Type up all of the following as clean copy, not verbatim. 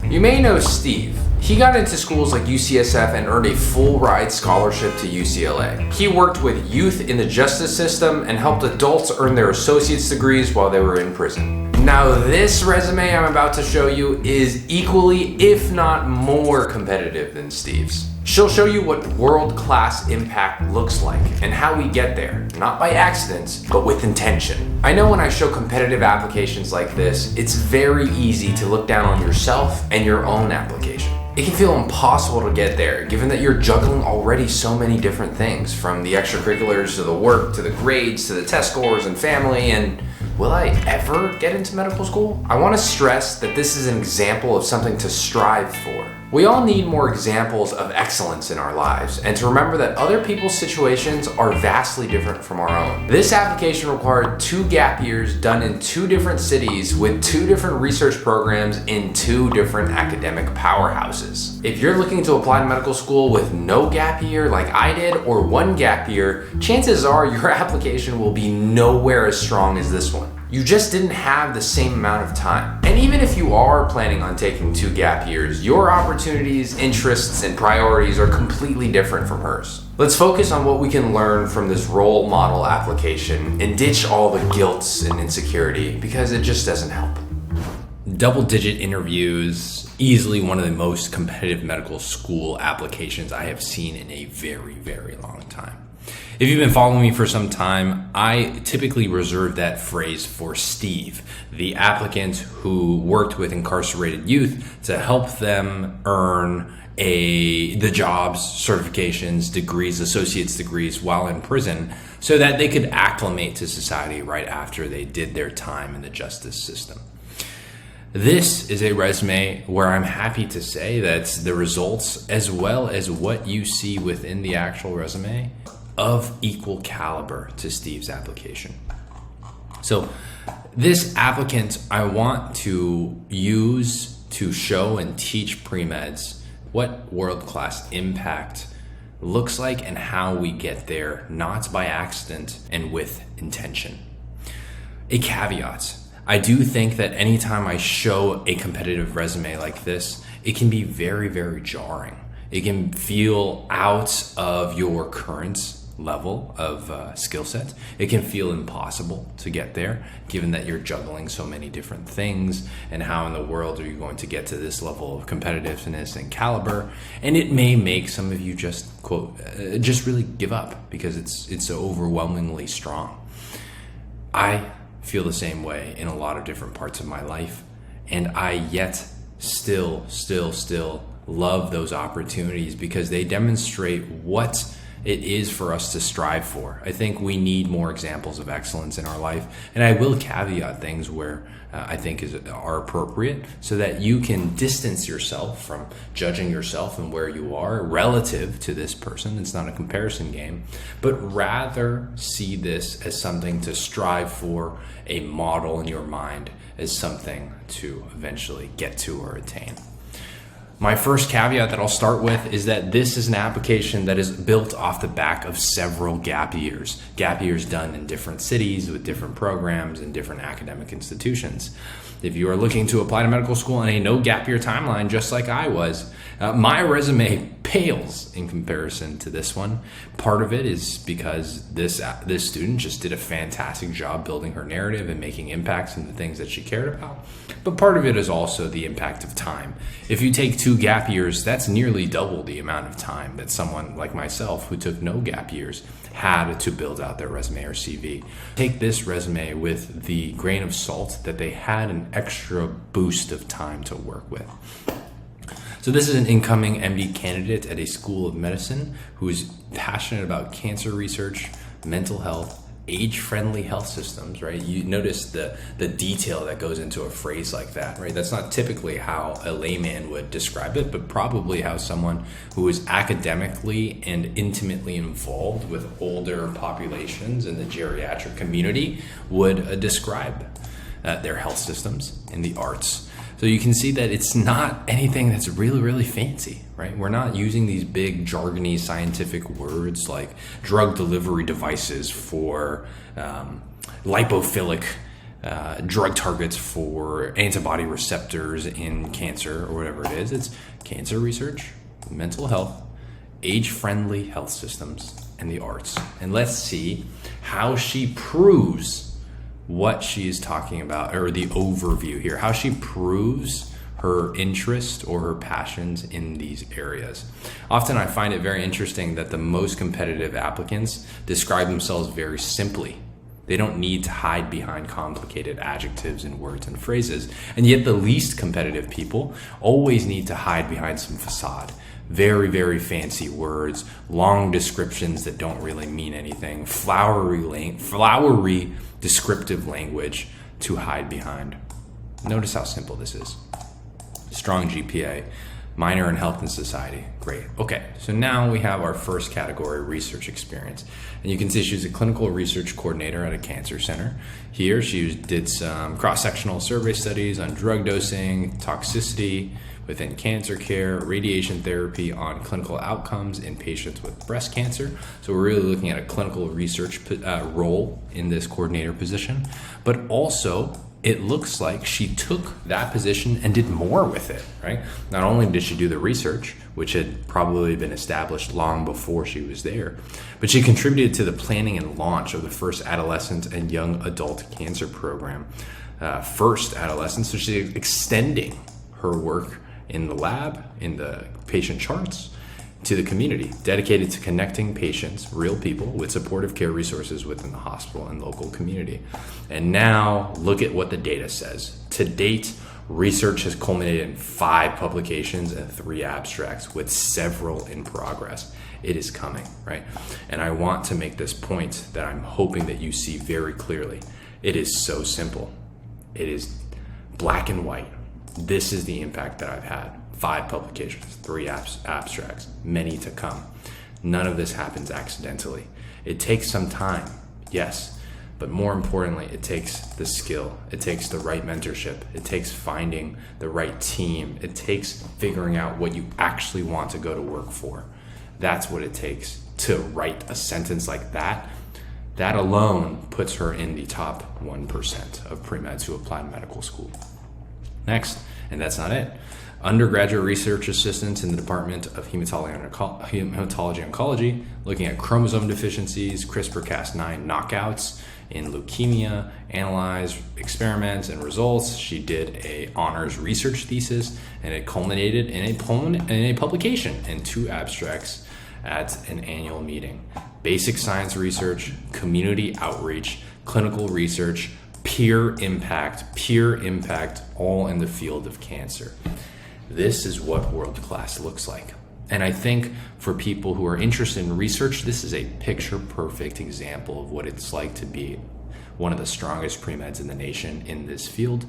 You may know Steve. He got into schools like UCSF and earned a full ride scholarship to UCLA. He worked with youth in the justice system and helped adults earn their associate's degrees while they were in prison. Now this resume I'm about to show you is equally, if not more, competitive than Steve's. She'll show you what world-class impact looks like and how we get there, not by accident, but with intention. I know when I show competitive applications like this, it's very easy to look down on yourself and your own application. It can feel impossible to get there, given that you're juggling already so many different things, from the extracurriculars to the work, to the grades, to the test scores and family, and will I ever get into medical school? I want to stress that this is an example of something to strive for. We all need more examples of excellence in our lives, and to remember that other people's situations are vastly different from our own. This application required 2 gap years done in 2 different cities with 2 different research programs in 2 different academic powerhouses. If you're looking to apply to medical school with no gap year like I did, or 1 gap year, chances are your application will be nowhere as strong as this one. You just didn't have the same amount of time. And even if you are planning on taking 2 gap years, your opportunities, interests, and priorities are completely different from hers. Let's focus on what we can learn from this role model application and ditch all the guilt and insecurity, because it just doesn't help. Double-digit interviews, easily one of the most competitive medical school applications I have seen in a very, very long time. If you've been following me for some time, I typically reserve that phrase for Steve, the applicant who worked with incarcerated youth to help them earn the jobs, certifications, degrees, associate's degrees while in prison, so that they could acclimate to society right after they did their time in the justice system. This is a resume where I'm happy to say that the results, as well as what you see within the actual resume, of equal caliber to Steve's application. So this applicant I want to use to show and teach premeds what world-class impact looks like and how we get there, not by accident and with intention. A caveat: I do think that anytime I show a competitive resume like this, it can be very, very jarring. It can feel out of your current level of skill set. It can feel impossible to get there, given that you're juggling so many different things, and how in the world are you going to get to this level of competitiveness and caliber? And it may make some of you just really give up, because it's so overwhelmingly strong. I feel the same way in a lot of different parts of my life, and I yet still love those opportunities, because they demonstrate what it is for us to strive for. I think we need more examples of excellence in our life, and I will caveat things where I think are appropriate, so that you can distance yourself from judging yourself and where you are relative to this person. It's not a comparison game, but rather see this as something to strive for, a model in your mind as something to eventually get to or attain. My first caveat that I'll start with is that this is an application that is built off the back of several gap years done in different cities with different programs and different academic institutions. If you are looking to apply to medical school on a no gap year timeline, just like I was, my resume pales in comparison to this one. Part of it is because this student just did a fantastic job building her narrative and making impacts in the things that she cared about. But part of it is also the impact of time. If you take 2 gap years, that's nearly double the amount of time that someone like myself, who took no gap years, had to build out their resume or CV. Take this resume with the grain of salt that they had an extra boost of time to work with. So this is an incoming MD candidate at a school of medicine who is passionate about cancer research, mental health, age-friendly health systems, right? You notice the detail that goes into a phrase like that, right? That's not typically how a layman would describe it, but probably how someone who is academically and intimately involved with older populations in the geriatric community would describe their health systems and the arts. So you can see that it's not anything that's really, really fancy, right? We're not using these big jargony scientific words like drug delivery devices for lipophilic drug targets for antibody receptors in cancer or whatever it is. It's cancer research, mental health, age-friendly health systems, and the arts. And let's see how she proves what she's talking about, or the overview here, how she proves her interest or her passions in these areas. Often I find it very interesting that the most competitive applicants describe themselves very simply. They don't need to hide behind complicated adjectives and words and phrases. And yet the least competitive people always need to hide behind some facade. Very, very fancy words, long descriptions that don't really mean anything, flowery descriptive language to hide behind. Notice how simple this is. Strong GPA, minor in health and society. Great. Okay, so now we have our first category, research experience. And you can see she was a clinical research coordinator at a cancer center. Here she did some cross-sectional survey studies on drug dosing, toxicity within cancer care, radiation therapy on clinical outcomes in patients with breast cancer. So we're really looking at a clinical research role in this coordinator position. But also, it looks like she took that position and did more with it, right? Not only did she do the research, which had probably been established long before she was there, but she contributed to the planning and launch of the first adolescent and young adult cancer program. First adolescent, so she's extending her work in the lab, in the patient charts, to the community, dedicated to connecting patients, real people, with supportive care resources within the hospital and local community. And now look at what the data says. To date, research has culminated in 5 publications and 3 abstracts, with several in progress. It is coming, right? And I want to make this point that I'm hoping that you see very clearly. It is so simple. It is black and white. This is the impact that I've had. 5 publications, 3 abstracts, many to come. None of this happens accidentally. It takes some time, yes, but more importantly, it takes the skill. It takes the right mentorship. It takes finding the right team. It takes figuring out what you actually want to go to work for. That's what it takes to write a sentence like that. That alone puts her in the top 1% of premeds who apply to medical school. Next, and that's not it, undergraduate research assistants in the Department of Hematology Oncology, looking at chromosome deficiencies, CRISPR-Cas9 knockouts in leukemia, analyzed experiments and results. She did a honors research thesis, and it culminated in a publication and 2 abstracts at an annual meeting. Basic science research, community outreach, clinical research, peer impact, all in the field of cancer. This is what world-class looks like. And I think for people who are interested in research, this is a picture-perfect example of what it's like to be one of the strongest premeds in the nation in this field.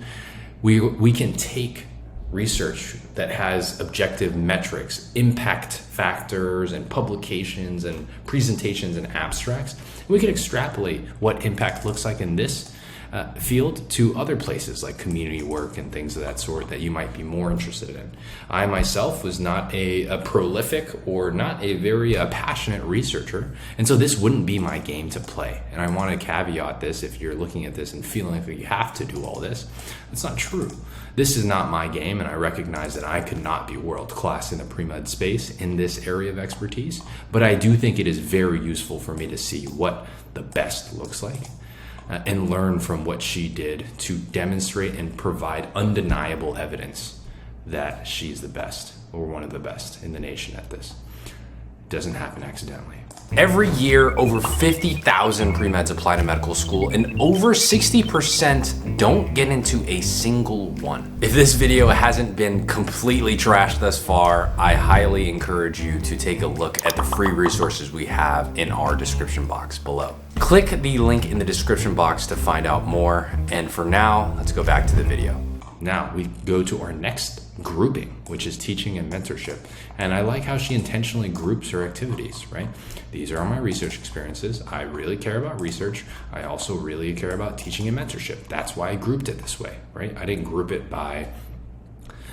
We can take research that has objective metrics, impact factors, and publications and presentations and abstracts. We can extrapolate what impact looks like in this field to other places like community work and things of that sort that you might be more interested in. I myself was not a prolific or not a very passionate researcher, and so this wouldn't be my game to play. And I want to caveat this: if you're looking at this and feeling like you have to do all this, it's not true. This is not my game, and I recognize that I could not be world class in the pre-med space in this area of expertise, but I do think it is very useful for me to see what the best looks like. And learn from what she did to demonstrate and provide undeniable evidence that she's the best or one of the best in the nation at this. It doesn't happen accidentally. Every year, over 50,000 pre-meds apply to medical school, and over 60% don't get into a single one. If this video hasn't been completely trashed thus far, I highly encourage you to take a look at the free resources we have in our description box below. Click the link in the description box to find out more, and for now, let's go back to the video. Now we go to our next grouping, which is teaching and mentorship. And I like how she intentionally groups her activities, right? These are my research experiences. I really care about research. I also really care about teaching and mentorship. That's why I grouped it this way, right? I didn't group it by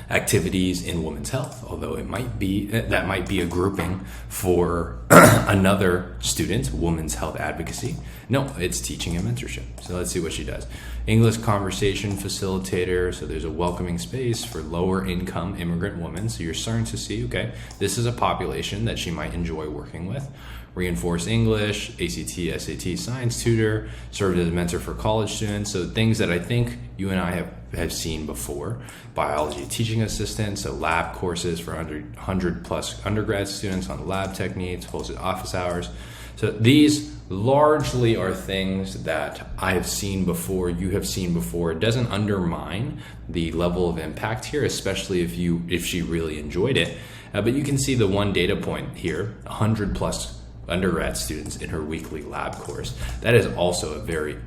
activities in women's health, although it might be that might be a grouping for another student, women's health advocacy. No, it's teaching and mentorship. So let's see what she does. English conversation facilitator. So there's a welcoming space for lower income immigrant women. So you're starting to see, okay, this is a population that she might enjoy working with. Reinforced English, ACT, SAT science tutor, served as a mentor for college students. So things that I think you and I have seen before. Biology teaching assistant, so lab courses for 100 plus undergrad students on lab techniques, hosted office hours. So these largely are things that I have seen before, you have seen before. It doesn't undermine the level of impact here, especially if she really enjoyed it. But you can see the one data point here, 100 plus undergrad students in her weekly lab course. That is also a very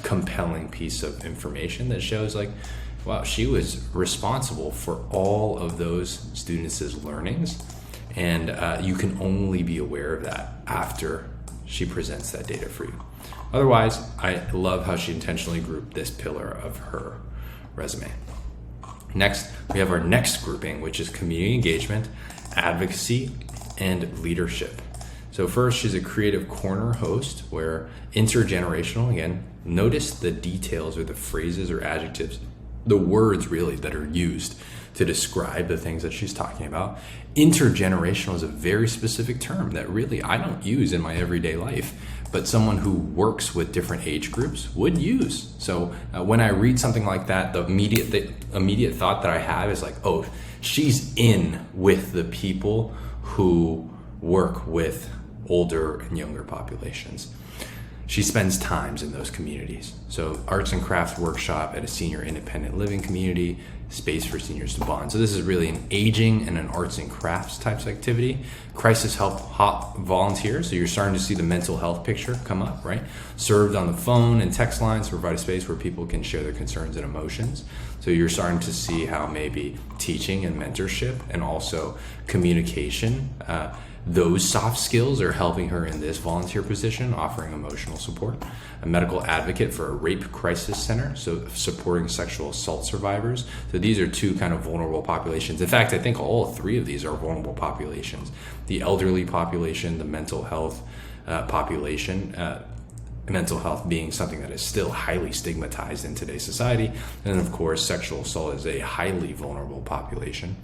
compelling piece of information that shows like, wow, she was responsible for all of those students' learnings. And you can only be aware of that after she presents that data for you. Otherwise, I love how she intentionally grouped this pillar of her resume. Next, we have our next grouping, which is community engagement, advocacy, and leadership. So first, she's a creative corner host where intergenerational, again, notice the details or the phrases or adjectives, the words really that are used to describe the things that she's talking about. Intergenerational is a very specific term that really I don't use in my everyday life, but someone who works with different age groups would use. So when I read something like that, the immediate thought that I have is like, oh, she's in with the people who work with older and younger populations. She spends times in those communities. So arts and crafts workshop at a senior independent living community, space for seniors to bond. So this is really an aging and an arts and crafts types activity. Crisis help volunteer. So you're starting to see the mental health picture come up, right? Served on the phone and text lines to provide a space where people can share their concerns and emotions. So you're starting to see how maybe teaching and mentorship and also communication, those soft skills are helping her in this volunteer position, offering emotional support. A medical advocate for a rape crisis center, so supporting sexual assault survivors. So these are two kind of vulnerable populations. In fact, I think all three of these are vulnerable populations. The elderly population, the mental health population, mental health being something that is still highly stigmatized in today's society. And then, of course, sexual assault is a highly vulnerable population.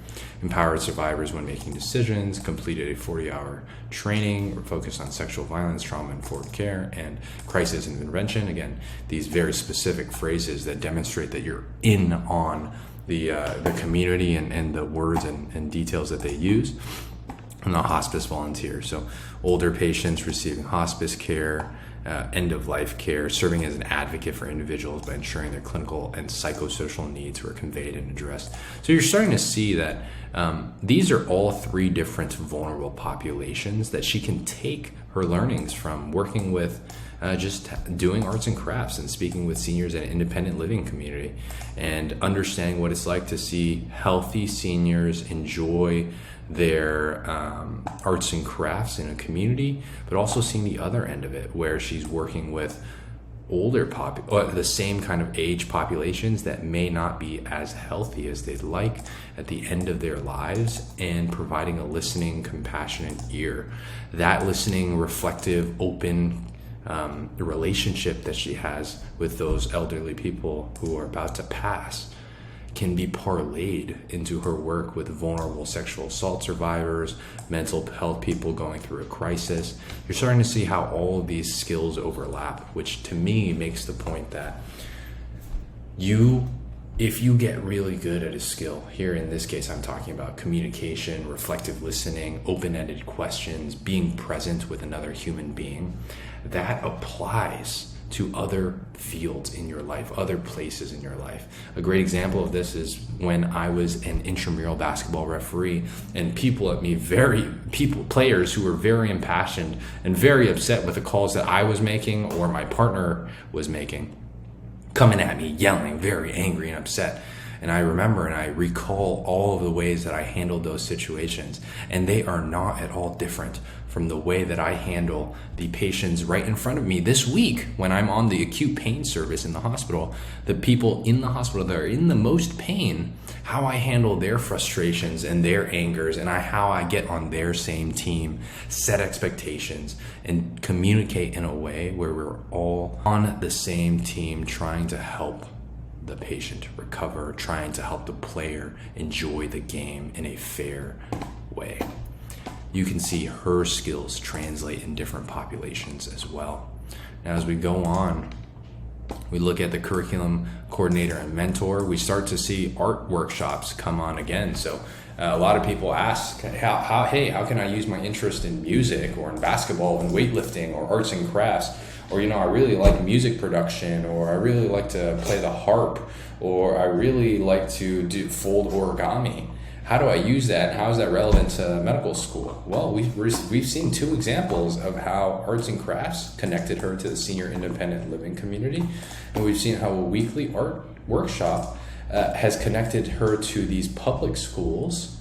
Empowered survivors when making decisions, completed a 40-hour training focused on sexual violence, trauma-informed care, and crisis intervention. Again, these very specific phrases that demonstrate that you're in on the community and the words and details that they use. And the hospice volunteer, so older patients receiving hospice care, end-of-life care, serving as an advocate for individuals by ensuring their clinical and psychosocial needs were conveyed and addressed. So you're starting to see that these are all three different vulnerable populations that she can take her learnings from working with just doing arts and crafts and speaking with seniors in an independent living community and understanding what it's like to see healthy seniors enjoy their arts and crafts in a community, but also seeing the other end of it where she's working with older the same kind of age populations that may not be as healthy as they'd like at the end of their lives, and providing a listening, compassionate ear. That listening, reflective, open relationship that she has with those elderly people who are about to pass can be parlayed into her work with vulnerable sexual assault survivors, mental health people going through a crisis. You're starting to see how all of these skills overlap, which to me makes the point that if you get really good at a skill, here in this case I'm talking about communication, reflective listening, open-ended questions, being present with another human being, that applies to other fields in your life, other places in your life. A great example of this is when I was an intramural basketball referee, and players who were very impassioned and very upset with the calls that I was making or my partner was making, coming at me, yelling, very angry and upset. And I remember and I recall all of the ways that I handled those situations, and they are not at all different from the way that I handle the patients right in front of me this week when I'm on the acute pain service in the hospital. The people in the hospital that are in the most pain, how I handle their frustrations and their angers, and how I get on their same team, set expectations, and communicate in a way where we're all on the same team trying to help the patient recover, trying to help the player enjoy the game in a fair way. You can see her skills translate in different populations as well. Now, as we go on, we look at the curriculum coordinator and mentor. We start to see art workshops come on again. So a lot of people ask, how can I use my interest in music or in basketball and weightlifting or arts and crafts? Or, I really like music production, or I really like to play the harp, or I really like to fold origami. How do I use that? How is that relevant to medical school? Well, we've seen two examples of how arts and crafts connected her to the senior independent living community. And we've seen how a weekly art workshop has connected her to these public schools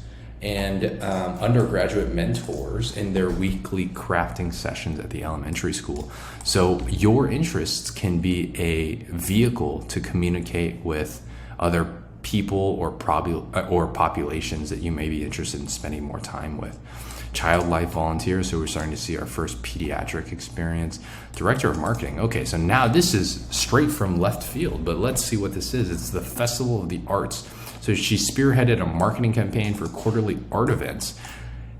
and undergraduate mentors in their weekly crafting sessions at the elementary school. So your interests can be a vehicle to communicate with other people or populations that you may be interested in spending more time with. Child life volunteers, so we're starting to see our first pediatric experience. Director of marketing. Okay, so now this is straight from left field, but let's see what this is. It's the Festival of the Arts. So she spearheaded a marketing campaign for quarterly art events.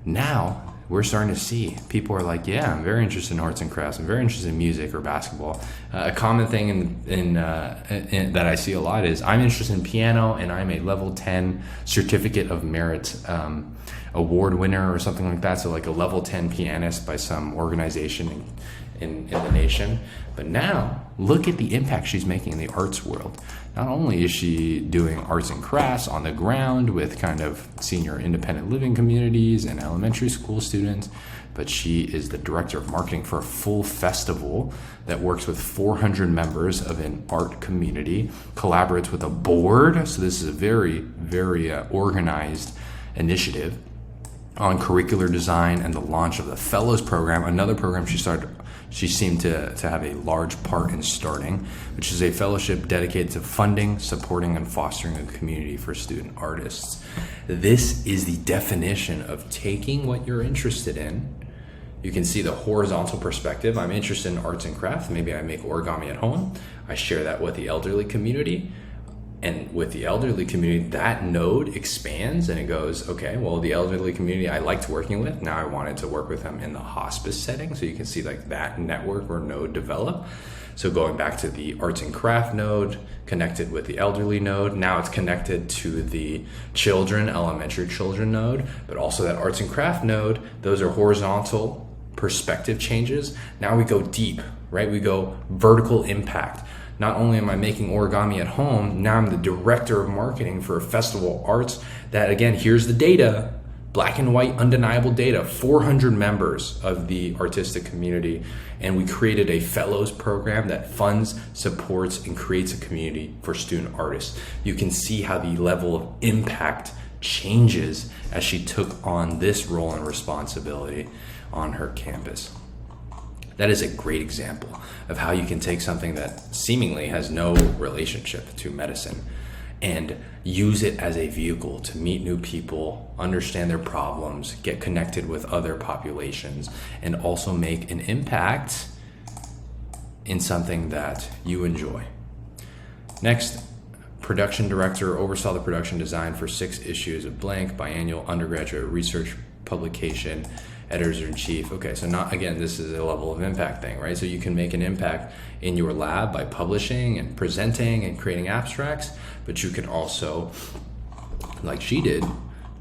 Now we're starting to see people are like, yeah, I'm very interested in arts and crafts. I'm very interested in music or basketball. A common thing that I see a lot is I'm interested in piano and I'm a level 10 certificate of merit award winner or something like that. So like a level 10 pianist by some organization in the nation. But now look at the impact she's making in the arts world. Not only is she doing arts and crafts on the ground with kind of senior independent living communities and elementary school students, but she is the director of marketing for a full festival that works with 400 members of an art community, collaborates with a board. So this is a very, very organized initiative on curricular design and the launch of the Fellows Program, another program she seemed to have a large part in starting, which is a fellowship dedicated to funding, supporting, and fostering a community for student artists. This is the definition of taking what you're interested in. You can see the horizontal perspective. I'm interested in arts and crafts. Maybe I make origami at home. I share that with the elderly community. And with the elderly community, that node expands and it goes, okay, well, the elderly community I liked working with, now I wanted to work with them in the hospice setting. So you can see like that network or node develop. So going back to the arts and craft node, connected with the elderly node, now it's connected to the children, elementary children node, but also that arts and craft node. Those are horizontal perspective changes. Now we go deep, right? We go vertical impact. Not only am I making origami at home, now I'm the director of marketing for a festival of arts that, again, here's the data, black and white, undeniable data, 400 members of the artistic community. And we created a fellows program that funds, supports, and creates a community for student artists. You can see how the level of impact changes as she took on this role and responsibility on her campus. That is a great example of how you can take something that seemingly has no relationship to medicine and use it as a vehicle to meet new people, understand their problems, get connected with other populations, and also make an impact in something that you enjoy. Next, production director oversaw the production design for 6 issues of blank biannual undergraduate research publication, editor-in-chief. Okay, so not, again, this is a level of impact thing, right? So you can make an impact in your lab by publishing and presenting and creating abstracts, but you can also, like she did,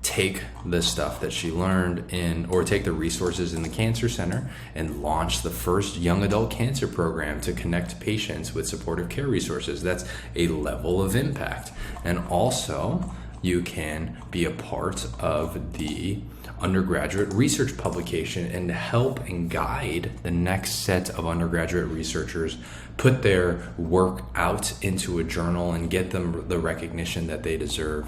take the stuff that she learned or take the resources in the cancer center and launch the first young adult cancer program to connect patients with supportive care resources. That's a level of impact. And also, you can be a part of the undergraduate research publication and help and guide the next set of undergraduate researchers put their work out into a journal and get them the recognition that they deserve.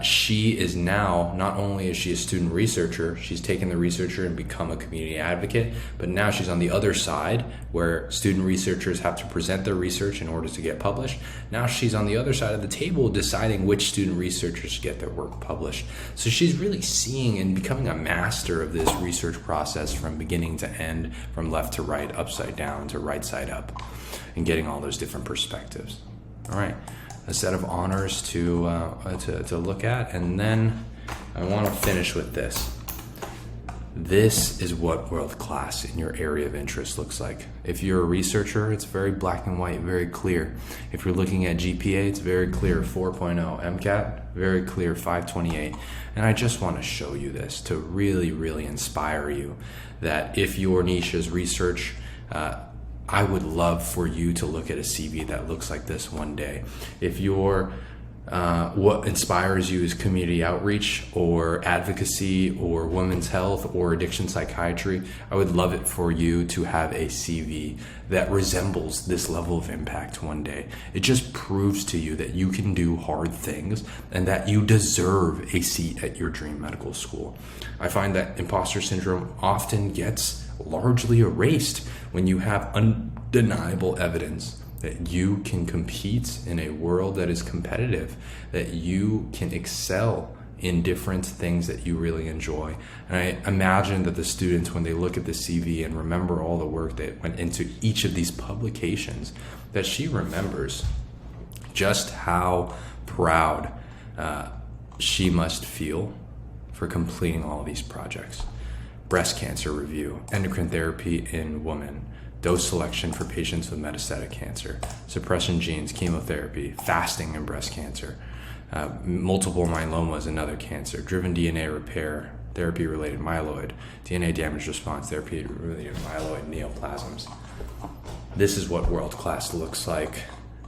She is now, not only is she a student researcher, she's taken the researcher and become a community advocate, but now she's on the other side where student researchers have to present their research in order to get published. Now she's on the other side of the table deciding which student researchers get their work published. So she's really seeing and becoming a master of this research process from beginning to end, from left to right, upside down to right side up, and getting all those different perspectives. All right. A set of honors to look at, and then I want to finish with this. This is what world class in your area of interest looks like. If you're a researcher, it's very black and white, very clear. If you're looking at GPA, it's very clear, 4.0. MCAT, very clear, 528. And I just want to show you this to really, really inspire you that if your niche is research, I would love for you to look at a CV that looks like this one day. If your what inspires you is community outreach or advocacy or women's health or addiction psychiatry, I would love it for you to have a CV that resembles this level of impact one day. It just proves to you that you can do hard things and that you deserve a seat at your dream medical school. I find that imposter syndrome often gets largely erased when you have undeniable evidence that you can compete in a world that is competitive, that you can excel in different things that you really enjoy. And I imagine that the students, when they look at the CV and remember all the work that went into each of these publications, that she remembers just how proud she must feel for completing all these projects. Breast cancer review, endocrine therapy in women, dose selection for patients with metastatic cancer, suppression genes, chemotherapy, fasting in breast cancer, multiple myeloma is another cancer, driven DNA repair, therapy-related myeloid, DNA damage response, therapy-related myeloid neoplasms. This is what world class looks like.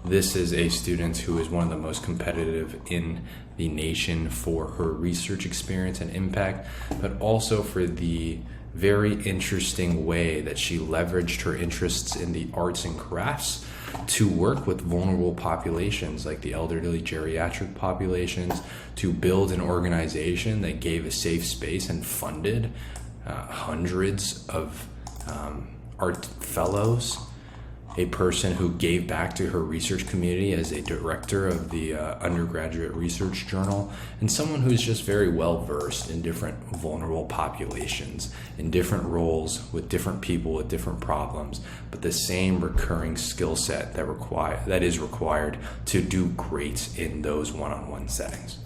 This is a student who is one of the most competitive in the nation for her research experience and impact, but also for the very interesting way that she leveraged her interests in the arts and crafts to work with vulnerable populations like the elderly geriatric populations, to build an organization that gave a safe space and funded hundreds of art fellows, a person who gave back to her research community as a director of the undergraduate research journal, and someone who's just very well versed in different vulnerable populations, in different roles with different people with different problems, but the same recurring skill set that is required to do great in those one-on-one settings.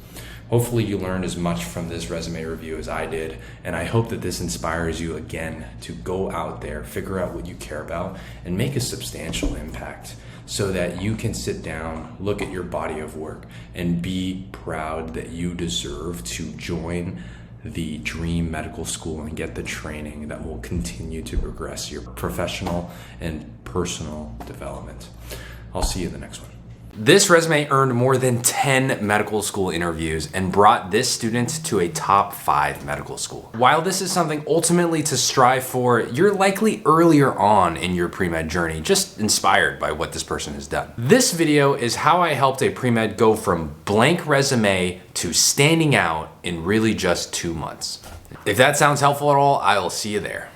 Hopefully you learned as much from this resume review as I did, and I hope that this inspires you again to go out there, figure out what you care about, and make a substantial impact so that you can sit down, look at your body of work, and be proud that you deserve to join the dream medical school and get the training that will continue to progress your professional and personal development. I'll see you in the next one. This resume earned more than 10 medical school interviews and brought this student to a top 5 medical school. While this is something ultimately to strive for, you're likely earlier on in your pre-med journey, just inspired by what this person has done. This video is how I helped a pre-med go from blank resume to standing out in really just 2 months. If that sounds helpful at all, I'll see you there.